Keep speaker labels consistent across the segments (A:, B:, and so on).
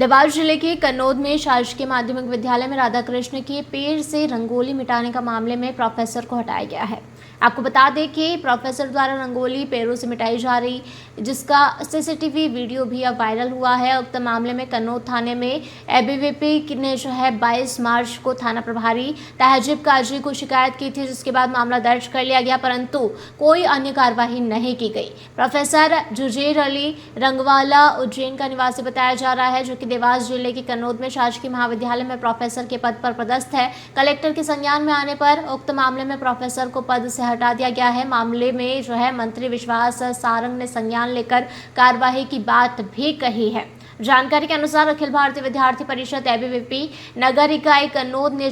A: देवास जिले के कन्नौद में शासकीय माध्यमिक विद्यालय में राधाकृष्ण के पेड़ से रंगोली मिटाने का मामले में प्रोफेसर को हटाया गया है। आपको बता दें कि प्रोफेसर द्वारा रंगोली पेड़ों से मिटाई जा रही, जिसका सीसीटीवी वीडियो भी अब वायरल हुआ है। उक्त मामले में कन्नौद थाने में एबीवीपी ने 22 मार्च को थाना प्रभारी तहजीब काजी को शिकायत की थी, जिसके बाद मामला दर्ज कर लिया गया, परंतु कोई अन्य कार्रवाई नहीं की गई। प्रोफेसर जुजेर अली रंगवाला उज्जैन का निवासी बताया जा रहा है, जो कि देवास जिले के कन्नौद में शासकीय महाविद्यालय में प्रोफेसर के पद पर पदस्थ है। कलेक्टर के संज्ञान में आने पर उक्त मामले में प्रोफेसर को पद से हटा दिया गया है। मामले में मंत्री विश्वास सारंग ने संज्ञान लेकर कार्यवाही की बात भी कही है। जानकारी के अनुसार अखिल भारतीय विद्यार्थी परिषद एबीवीपी नगर इकाई कन्नौद ने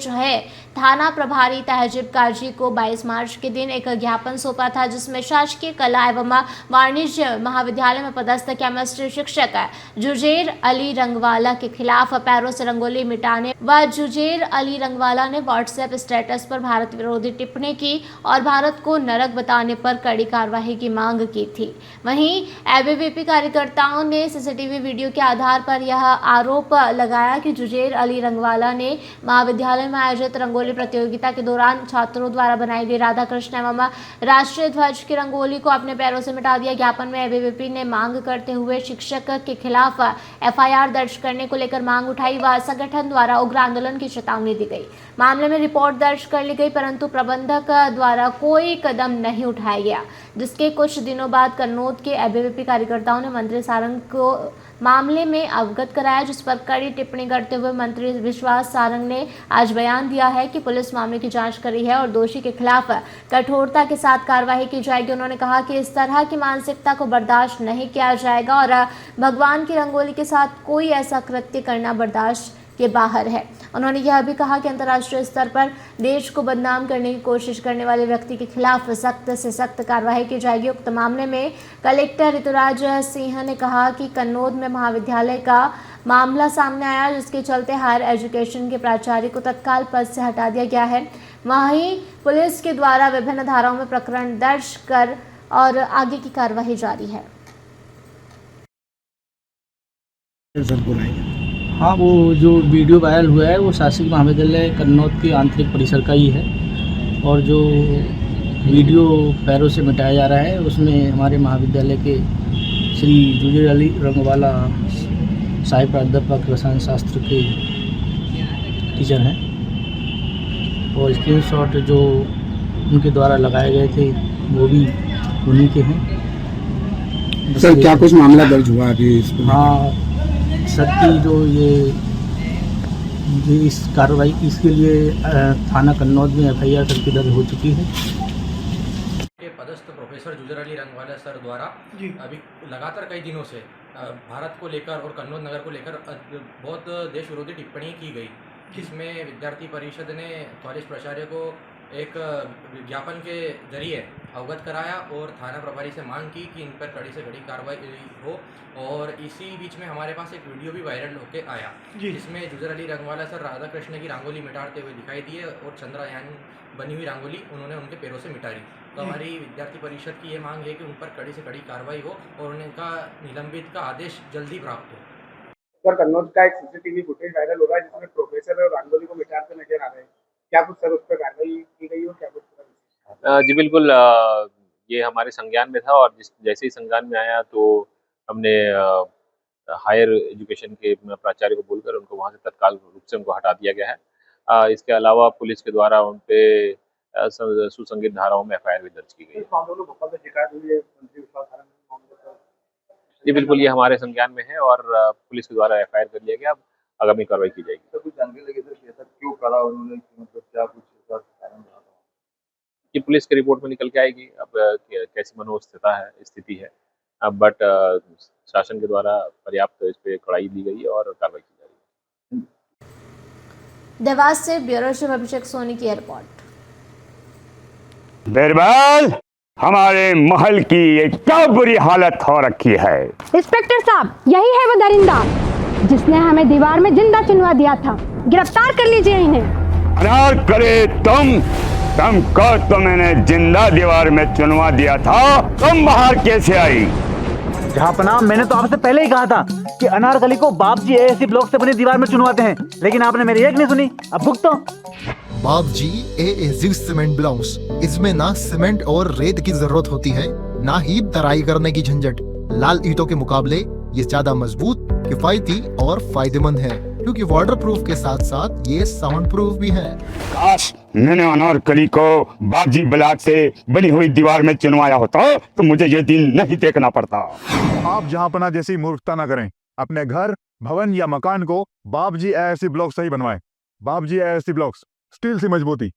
A: थाना प्रभारी तहजीब काजी को 22 मार्च के दिन एक ज्ञापन सौंपा था, जिसमें शासकीय कला एवं वाणिज्य महाविद्यालय में पदस्थ केमिस्ट्री शिक्षक जुजेर अली रंगवाला के खिलाफ पैरों से रंगोली मिटाने व जुजेर अली रंगवाला ने व्हाट्सएप स्टेटस पर भारत विरोधी टिप्पणी की और भारत को नरक बताने पर कड़ी कार्रवाई की मांग की थी। वहीं एबीवीपी कार्यकर्ताओं ने सीसीटीवी वीडियो के आधार पर यह आरोप लगाया कि जुजेर अली रंगवाला ने महाविद्यालय में आयोजित रंगोली प्रतियोगिता के दौरान छात्रों द्वारा बनाई गई राधा कृष्ण एवं राष्ट्रीय ध्वज की रंगोली को अपने पैरों से मिटा दिया। ज्ञापन में एबीवीपी ने मांग करते हुए शिक्षक के खिलाफ एफआईआर दर्ज करने को लेकर मांग उठाई व संगठन द्वारा उग्र आंदोलन की चेतावनी दी गई। मामले में रिपोर्ट दर्ज कर ली गई, परंतु प्रबंधक द्वारा कोई कदम नहीं उठाया गया, जिसके कुछ दिनों बाद कन्नौद के एबीवीपी कार्यकर्ताओं ने मंत्री सारंग को मामले में अवगत कराया, जिस पर कड़ी टिप्पणी करते हुए मंत्री विश्वास सारंग ने आज बयान दिया है कि पुलिस मामले की जांच कर रही है और दोषी के खिलाफ कठोरता के साथ कार्रवाई की जाएगी। उन्होंने कहा कि इस तरह की मानसिकता को बर्दाश्त नहीं किया जाएगा और भगवान की रंगोली के साथ कोई ऐसा कृत्य करना बर्दाश्त के बाहर है। उन्होंने यह भी कहा कि अंतर्राष्ट्रीय स्तर पर देश को बदनाम करने की कोशिश करने वाले व्यक्ति के खिलाफ सख्त से सख्त कार्रवाई की जाएगी। उक्त मामले में कलेक्टर ऋतुराज सिंह ने कहा कि कन्नौद में महाविद्यालय का मामला सामने आया, जिसके चलते हायर एजुकेशन के प्राचार्य को तत्काल पद से हटा दिया गया है। वहीं पुलिस के द्वारा विभिन्न धाराओं में प्रकरण दर्ज कर और आगे की कार्रवाई जारी है।
B: हाँ, वो जो वीडियो वायरल हुआ है वो शासकीय महाविद्यालय कन्नौद के आंतरिक परिसर का ही है और जो वीडियो पैरों से मिटाया जा रहा है उसमें हमारे महाविद्यालय के श्री जुजेर अली रंगवाला साहिब प्राध्यापक रसायन शास्त्र के टीचर हैं और स्क्रीनशॉट जो उनके द्वारा लगाए गए थे वो भी उन्हीं के हैं।
C: सर, क्या कुछ मामला दर्ज हुआ अभी इसमें?
B: हाँ, सर की जो ये इस कार्रवाई इसके लिए थाना कन्नौद में एफआईआर करके दर्ज हो चुकी है।
D: पदस्थ प्रोफेसर जुजेर अली रंगवाला सर द्वारा अभी लगातार कई दिनों से भारत को लेकर और कन्नौद नगर को लेकर बहुत देश विरोधी टिप्पणी की गई, जिसमें विद्यार्थी परिषद ने कॉलेज प्राचार्य को एक विज्ञापन के जरिए अवगत कराया और थाना प्रभारी से मांग की कि इन पर कड़ी से कड़ी कार्रवाई हो। और इसी बीच में हमारे पास एक वीडियो भी वायरल होकर आया, जिसमें जुजेर अली रंगवाला सर राधा कृष्ण की रंगोली मिटाते हुए दिखाई दिए और चंद्रयान बनी हुई रंगोली उन्होंने उनके पैरों से मिटा दी। तो हमारी विद्यार्थी परिषद की ये मांग है कि उन पर कड़ी से कड़ी कार्रवाई हो और उनका निलंबित का आदेश जल्दी प्राप्त हो।
C: सर, कन्नौद का एक सीसीटीवी फुटेज वायरल हो रहा है जिसमें प्रोफेसर और रंगोली को मिटाते नजर आ रहे हैं। क्या कुछ सर उस पर कार्रवाई की गई हो? क्या कुछ?
E: जी बिल्कुल, ये हमारे संज्ञान में था और जैसे ही संज्ञान में आया तो हमने हायर एजुकेशन के प्राचार्य को बोलकर उनको वहाँ से तत्काल रूप से उनको हटा दिया गया है। इसके अलावा पुलिस के द्वारा उन पे सुसंगत धाराओं में एफआईआर भी दर्ज की गई है। जी बिल्कुल, ये हमारे संज्ञान में है और पुलिस के द्वारा एफआईआर कर लिया गया। अब आगामी कार्रवाई की जाएगी।
F: तो कुछ जानकारी लगी सर, ऐसा क्यों करा उन्होंने, मतलब क्या कुछ
E: ये पुलिस की रिपोर्ट में निकल के आएगी अब कैसी स्थिति है। अब बट शासन के द्वारा पर्याप्त इस पे कड़ाई दी गई है और कार्रवाई की जा रही है।
A: देवास से ब्यूरो चीफ अभिषेक सोनी की रिपोर्ट।
G: बिरबल, हमारे महल की ये क्या बुरी हालत हो रखी है।
H: इंस्पेक्टर साहब, यही है वो दरिंदा जिसने हमें दीवार में जिंदा चुनवा दिया था। गिरफ्तार कर लीजिए इन्हें।
G: अनार करे तुमको तो मैंने जिंदा दीवार में चुनवा दिया था, तुम बाहर कैसे आई?
I: जहापना, मैंने तो आपसे पहले ही कहा था कि अनारकली को बाप जी एएससी ब्लॉक से बनी दीवार में चुनवाते हैं, लेकिन आपने मेरी एक नहीं सुनी। अब भुगतो।
J: बाप जी एएससी सीमेंट ब्लॉक्स, इसमें ना सीमेंट और रेत की जरूरत होती है, ना ही तराई करने की झंझट। लाल ईंटों के मुकाबले ये ज्यादा मजबूत, किफायती और फायदेमंद है, क्योंकि वाटर प्रूफ के साथ साथ ये साउंड प्रूफ भी है।
G: काश मैंने अनारकली को बाजी ब्लॉक से बनी हुई दीवार में चुनवाया होता तो मुझे ये दिन नहीं देखना पड़ता।
K: आप जहांपना जैसी मूर्खता न करें। अपने घर, भवन या मकान को बाप जी एएससी ब्लॉक से ही बनवाएं। बाप जी एएससी ब्लॉक्स, स्टील से मजबूती।